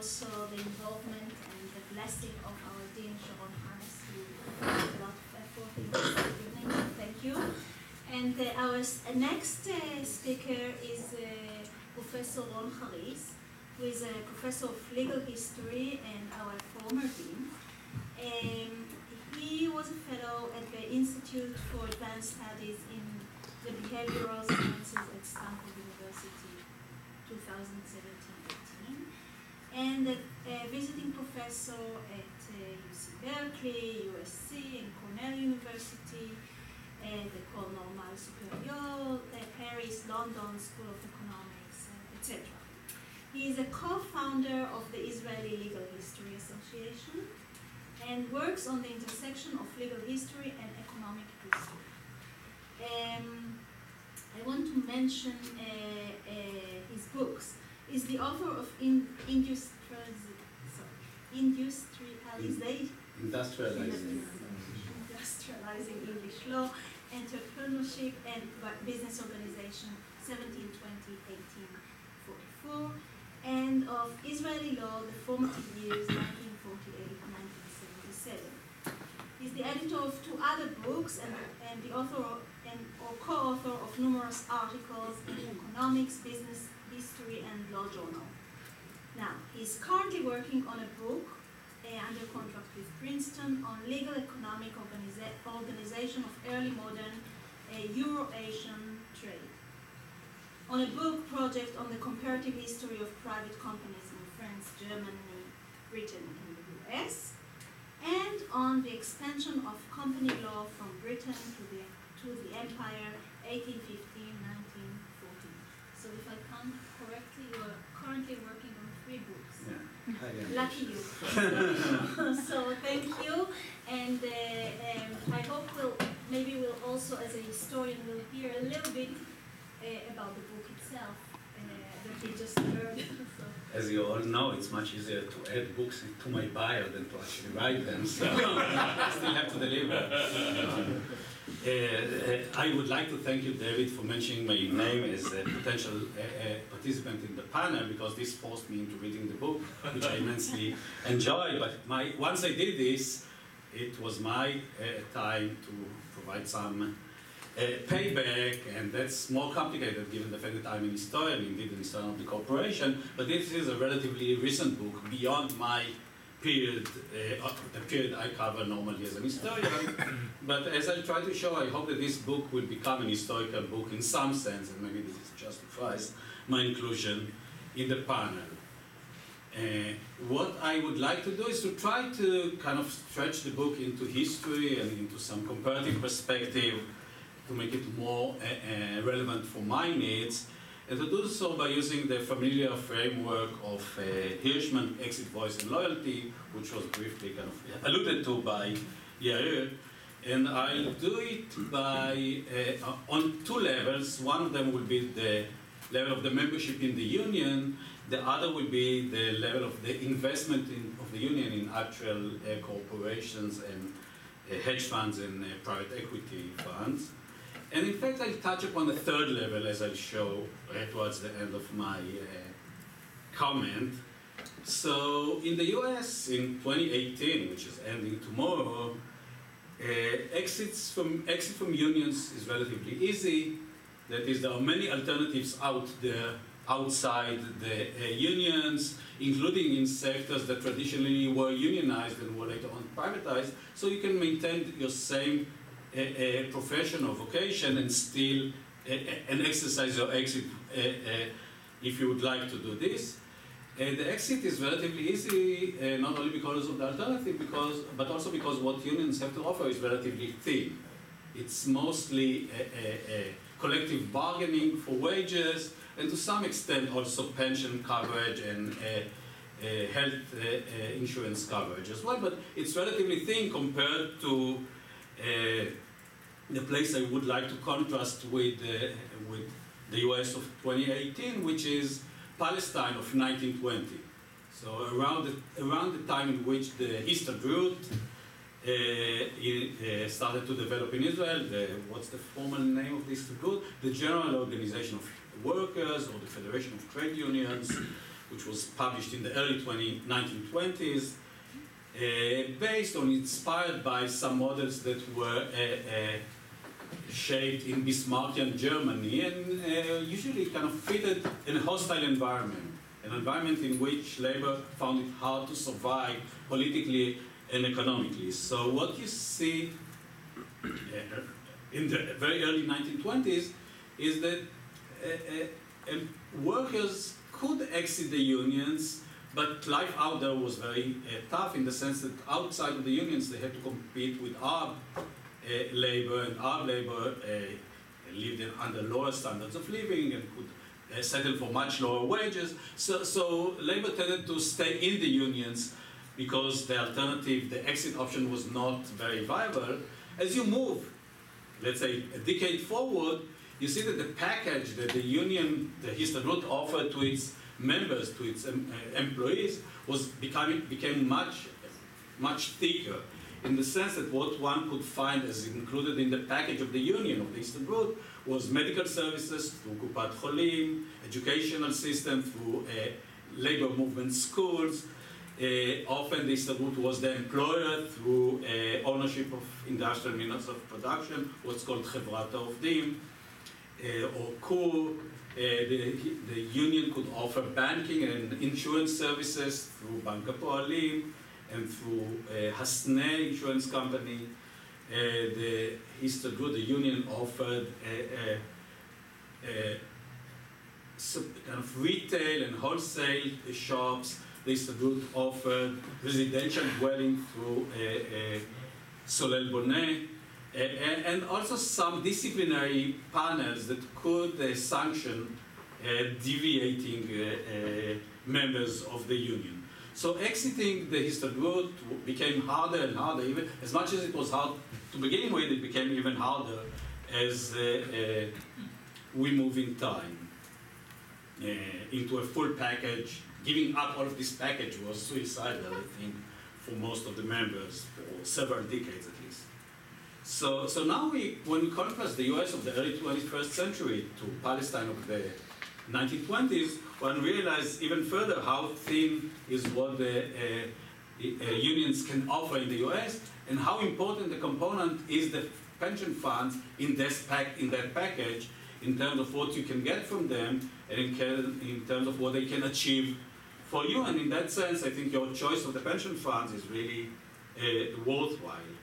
also the involvement and the blessing of our Dean Sharon Hannes, who put a lot of effort in this evening. Thank you. And our next speaker is Professor Ron Haris, who is a professor of legal history and our former dean. He was a fellow at the Institute for Advanced Studies in the Behavioral Sciences at Stanford University, 2017-18, and a visiting professor at UC Berkeley, USC, and Cornell University, the École Normale Supérieure, Paris, London School of Economics, etc. He is a co-founder of the Israeli Legal History Association and works on the intersection of legal history and economic history. I want to mention his books. He's the author of Industrializing English Law, Entrepreneurship and Business Organization, 1720-1844, and of Israeli Law, the Formative Years, 1948-1977. He's the editor of 2 other books and the author or co-author of numerous articles in economics, business history, and law journal. Now, he's currently working on a book under contract with Princeton on legal economic organization of early modern Euro-Asian trade. On a book project on the comparative history of private companies in France, Germany, Britain, and the US, and on the expansion of company law from Britain to the Empire, 1815-1914. So if I count correctly, you are currently working on 3 books. Yeah. Lucky you. So thank you, and I hope we'll also, as a historian, we'll hear a little bit about the book itself that we just heard. As you all know, it's much easier to add books to my bio than to actually write them, so I still have to deliver. I would like to thank you, David, for mentioning my name as a potential participant in the panel, because this forced me into reading the book, which I immensely enjoy. But once I did this, it was my time to provide some payback, and that's more complicated given the fact that I'm an historian, indeed an historian of the corporation, but this is a relatively recent book beyond my period, the period I cover normally as an historian. But as I try to show, I hope that this book will become an historical book in some sense, and maybe this justifies my inclusion in the panel. What I would like to do is to try to kind of stretch the book into history and into some comparative perspective to make it more relevant for my needs, and to do so by using the familiar framework of Hirschman, exit, voice, and loyalty, which was briefly kind of alluded to by Yair. And I'll do it by on 2 levels. One of them will be the level of the membership in the union. The other will be the level of the investment of the union in actual corporations and hedge funds and private equity funds. And in fact, I'll touch upon the 3rd level, as I'll show towards the end of my comment. So in the US in 2018, which is ending tomorrow, exit from unions is relatively easy. That is, there are many alternatives out there outside the unions, including in sectors that traditionally were unionized and were later on privatized. So you can maintain your same profession or vocation and still and exercise your exit if you would like to do this. The exit is relatively easy, not only because of the alternative, but also because what unions have to offer is relatively thin. It's mostly collective bargaining for wages, and to some extent also pension coverage and health insurance coverage as well, but it's relatively thin compared to the place I would like to contrast with the US of 2018, which is Palestine of 1920. So around the time in which the Histadrut started to develop in Israel, what's the formal name of this group? The General Organization of Workers, or the Federation of Trade Unions, which was published in the early 1920s, based on, inspired by some models that were shaped in Bismarckian Germany, and usually kind of fitted in a hostile environment, an environment in which labor found it hard to survive politically and economically. So what you see in the very early 1920s is that workers could exit the unions, but life out there was very tough in the sense that outside of the unions they had to compete with Arab labor, and Arab labor lived under lower standards of living and could settle for much lower wages. So labor tended to stay in the unions because the alternative, the exit option, was not very viable. As you move, let's say, a decade forward, you see that the package that the union, the Histadrut, offered to its members, to its employees, became much thicker, in the sense that what one could find as included in the package of the union, of the Histadrut, was medical services through Kupat Cholim, educational system through labor movement schools. Often the Histadrut was the employer through ownership of industrial means of production, what's called Chevrat HaOvdim, or KUR. The union could offer banking and insurance services through Bank HaPoalim and through Hasne insurance company. The Histadrut, the union, offered kind of retail and wholesale shops. The Histadrut offered residential dwelling through Solel Boneh, and also some disciplinary panels that could sanction deviating members of the union. So exiting the Histadrut became harder and harder. Even as much as it was hard to begin with, it became even harder as we move in time into a full package. Giving up all of this package was suicidal, I think, for most of the members, for several decades at least. So now when we contrast the US of the early 21st century to Palestine of the 1920s, one realizes even further how thin is what the unions can offer in the US, and how important the component is the pension funds in that package, in terms of what you can get from them, and in terms of what they can achieve for you. And in that sense, I think your choice of the pension funds is really worthwhile.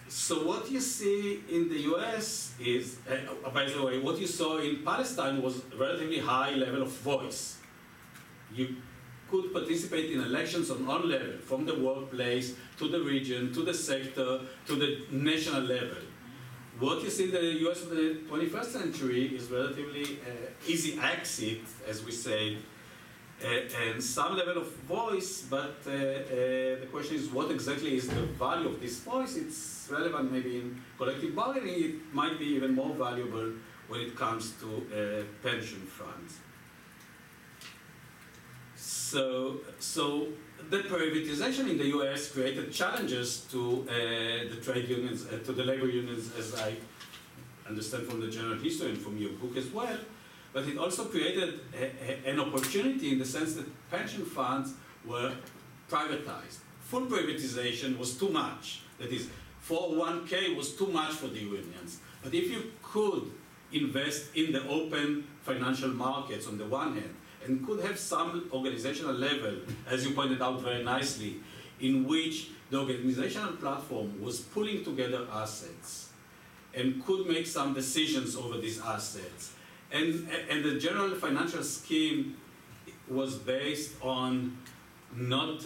So what you see in the US is, by the way, what you saw in Palestine was a relatively high level of voice. You could participate in elections on all levels, from the workplace, to the region, to the sector, to the national level. What you see in the US of the 21st century is relatively easy exit, as we say, and some level of voice, but the question is, what exactly is the value of this voice? It's relevant maybe in collective bargaining. It might be even more valuable when it comes to pension funds. So the privatization in the US created challenges to the trade unions, to the labor unions, as I understand from the general history and from your book as well. But it also created an opportunity in the sense that pension funds were privatized. Full privatization was too much. That is, 401k was too much for the unions. But if you could invest in the open financial markets on the one hand, and could have some organizational level, as you pointed out very nicely, in which the organizational platform was pulling together assets and could make some decisions over these assets. And the general financial scheme was based on not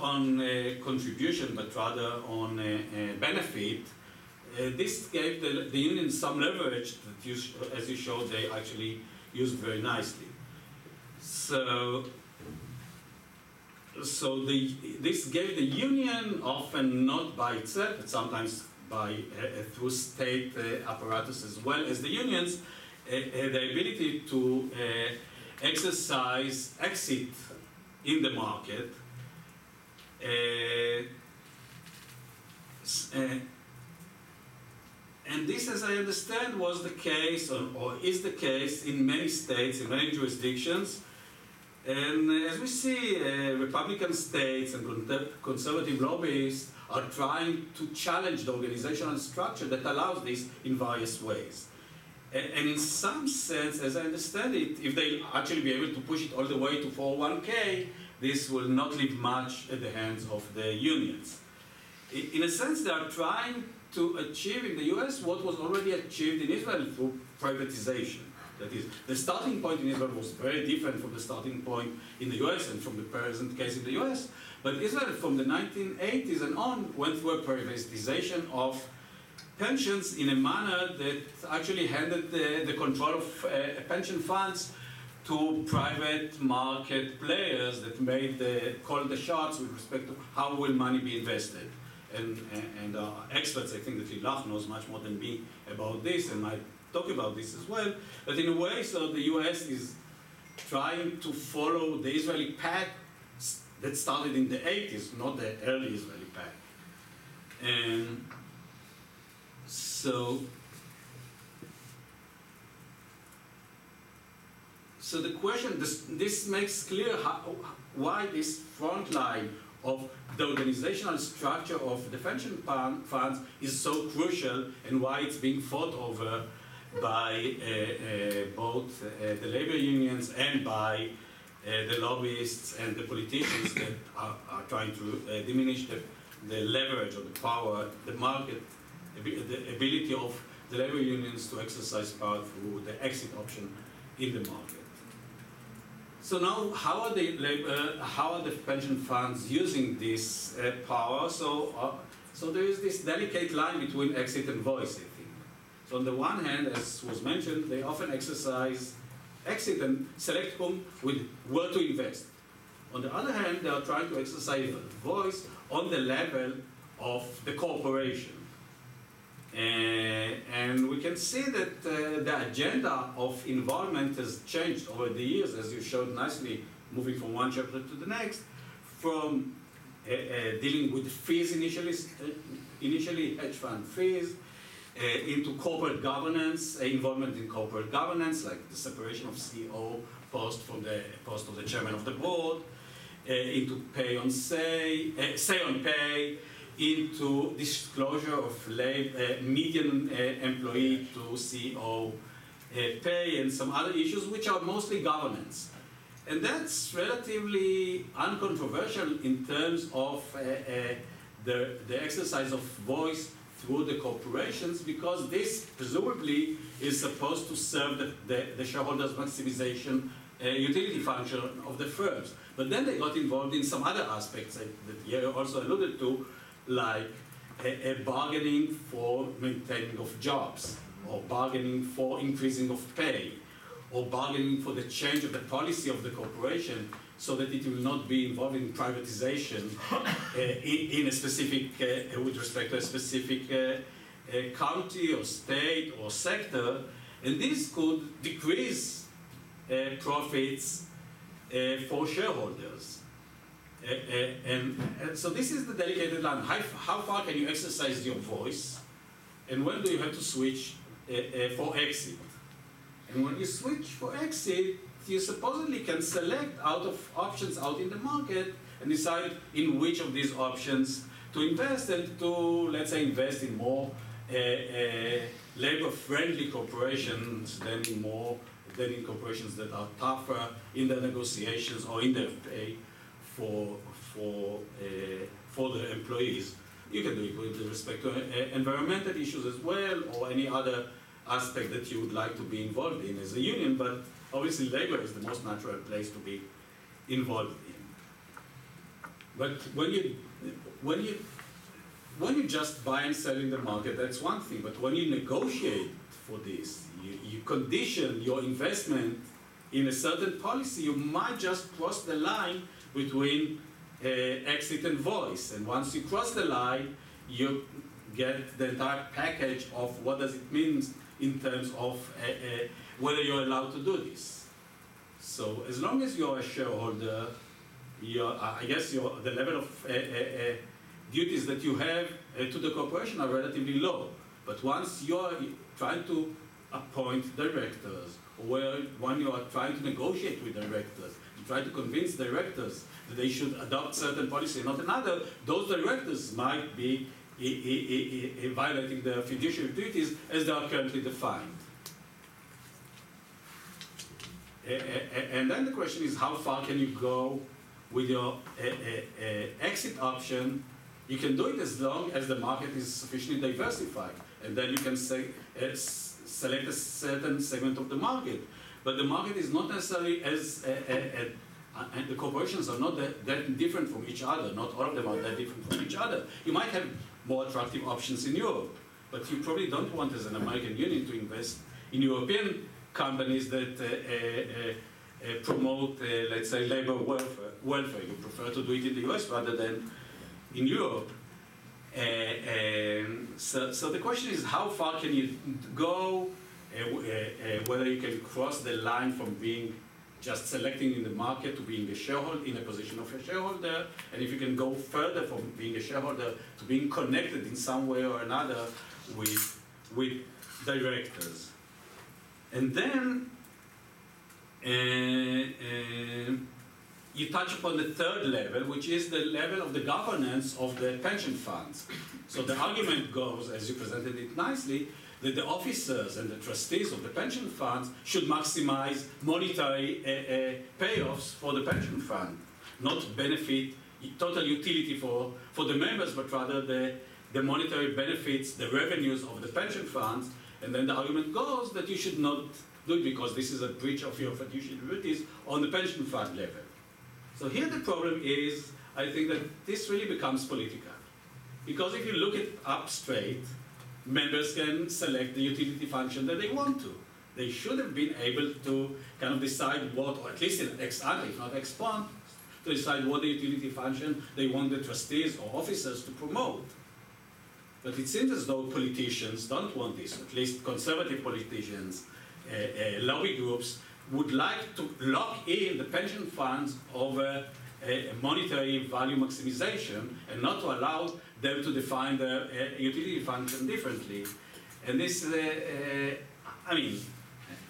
on contribution, but rather on benefit. This gave the union some leverage that, as you showed, they actually used very nicely. So this gave the union, often not by itself, but sometimes through state apparatus as well as the unions, the ability to exercise exit in the market, And this, as I understand, was the case, or is the case, in many states, in many jurisdictions. And as we see, Republican states and conservative lobbyists are trying to challenge the organizational structure that allows this in various ways. And in some sense, as I understand it, if they actually be able to push it all the way to 401k, this will not leave much at the hands of the unions. In a sense, they are trying to achieve in the US what was already achieved in Israel through privatization. That is, the starting point in Israel was very different from the starting point in the US and from the present case in the US. But Israel, from the 1980s and on, went through a privatization of pensions in a manner that actually handed the control of pension funds to private market players that called the shots with respect to how will money be invested. And experts, I think that Lilach knows much more than me about this, and might talk about this as well. But in a way, so the US is trying to follow the Israeli path that started in the 80s, not the early Israeli path. And so the question, this makes clear why this front line of the organizational structure of the pension funds is so crucial, and why it's being fought over by both the labor unions and by the lobbyists and the politicians that are trying to diminish the leverage or the power, the market, the ability of the labor unions to exercise power through the exit option in the market. So now, how are the pension funds using this power? So there is this delicate line between exit and voice, I think. So on the one hand, as was mentioned, they often exercise exit and select where to invest. On the other hand, they are trying to exercise voice on the level of the corporation. And we can see that the agenda of involvement has changed over the years, as you showed nicely, moving from one chapter to the next, from dealing with fees initially hedge fund fees, into corporate governance, involvement in corporate governance, like the separation of CEO post from the post of the chairman of the board, into say on pay, into disclosure of median employee to CEO pay, and some other issues which are mostly governance. And that's relatively uncontroversial in terms of the exercise of voice through the corporations, because this presumably is supposed to serve the shareholders' maximization utility function of the firms. But then they got involved in some other aspects that you also alluded to, like a bargaining for maintaining of jobs, or bargaining for increasing of pay, or bargaining for the change of the policy of the corporation so that it will not be involved in privatization in a specific, with respect to a specific county or state or sector. And this could decrease profits for shareholders. And so this is the delicate line. How far can you exercise your voice, and when do you have to switch for exit? And when you switch for exit, you supposedly can select out of options out in the market and decide in which of these options to invest, and to, let's say, invest in more labor-friendly corporations than in corporations that are tougher in their negotiations or in their pay for the employees. You can do it with respect to environmental issues as well, or any other aspect that you would like to be involved in as a union, but obviously labor is the most natural place to be involved in. But when you just buy and sell in the market, that's one thing, but when you negotiate for this, you condition your investment in a certain policy, you might just cross the line between exit and voice. And once you cross the line, you get the entire package of what does it mean in terms of whether you're allowed to do this. So as long as you're a shareholder, I guess the level of duties that you have to the corporation are relatively low. But once you are trying to appoint directors, or when you are trying to negotiate with directors, you try to convince directors that they should adopt certain policy and not another, those directors might be violating their fiduciary duties as they are currently defined. And then the question is, how far can you go with your exit option? You can do it as long as the market is sufficiently diversified, and then you can say, select a certain segment of the market. But the market is not necessarily as, and the corporations are not that different from each other. Not all of them are that different from each other. You might have more attractive options in Europe, but you probably don't want, as an American union, to invest in European companies that promote, let's say, labor welfare. You prefer to do it in the US rather than in Europe. So the question is, how far can you go, whether you can cross the line from being just selecting in the market to being a shareholder, in a position of a shareholder, and if you can go further from being a shareholder to being connected in some way or another with directors. And then you touch upon the third level, which is the level of the governance of the pension funds. So the argument goes, as you presented it nicely, that the officers and the trustees of the pension funds should maximize monetary payoffs for the pension fund, not benefit total utility for the members, but rather the monetary benefits, the revenues of the pension funds. And then the argument goes that you should not do it because this is a breach of your fiduciary duties on the pension fund level. So here the problem is, I think that this really becomes political. Because if you look it up straight, members can select the utility function that they want to. They should have been able to kind of decide what, or at least in ex ante, if not ex post, to decide what the utility function they want the trustees or officers to promote. But it seems as though politicians don't want this, at least conservative politicians, lobby groups, would like to lock in the pension funds over monetary value maximization and not to allow them to define the utility function differently. And this, I mean,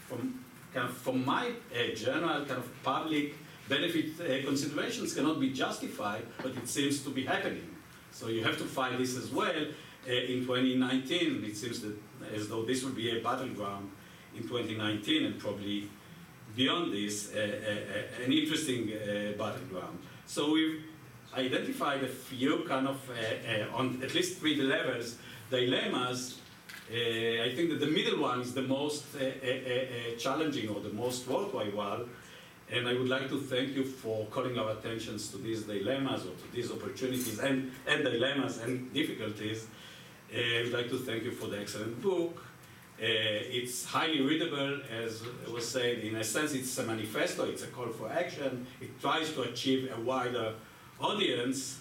from my general kind of public benefit considerations cannot be justified, but it seems to be happening. So you have to fight this as well. In 2019, it seems that as though this would be a battleground in 2019 and probably beyond this, an interesting battleground. So we've identified a few kind of, on at least 3 levels, dilemmas. I think that the middle one is the most challenging or the most worthwhile, and I would like to thank you for calling our attentions to these dilemmas or to these opportunities and dilemmas and difficulties. I would like to thank you for the excellent book. It's highly readable, as was said. In a sense, it's a manifesto, it's a call for action. It tries to achieve a wider audience.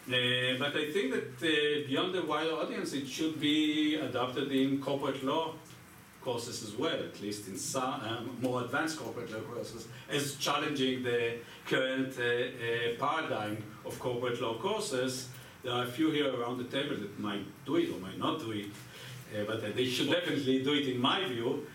But I think that beyond the wider audience, it should be adopted in corporate law courses as well, at least in some more advanced corporate law courses, as challenging the current paradigm of corporate law courses. There are a few here around the table that might do it or might not do it. But they should definitely do it in my view.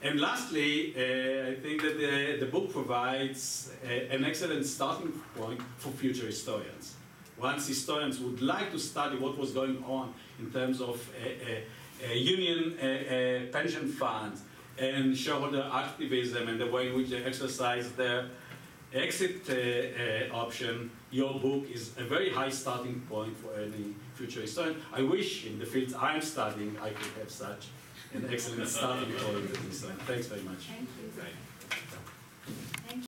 And lastly, I think that the book provides an excellent starting point for future historians. Once historians would like to study what was going on in terms of union pension funds and shareholder activism and the way in which they exercise their exit option, your book is a very high starting point for any future historian. I wish in the fields I'm studying I could have such an excellent starting point. Thanks very much. Thank you.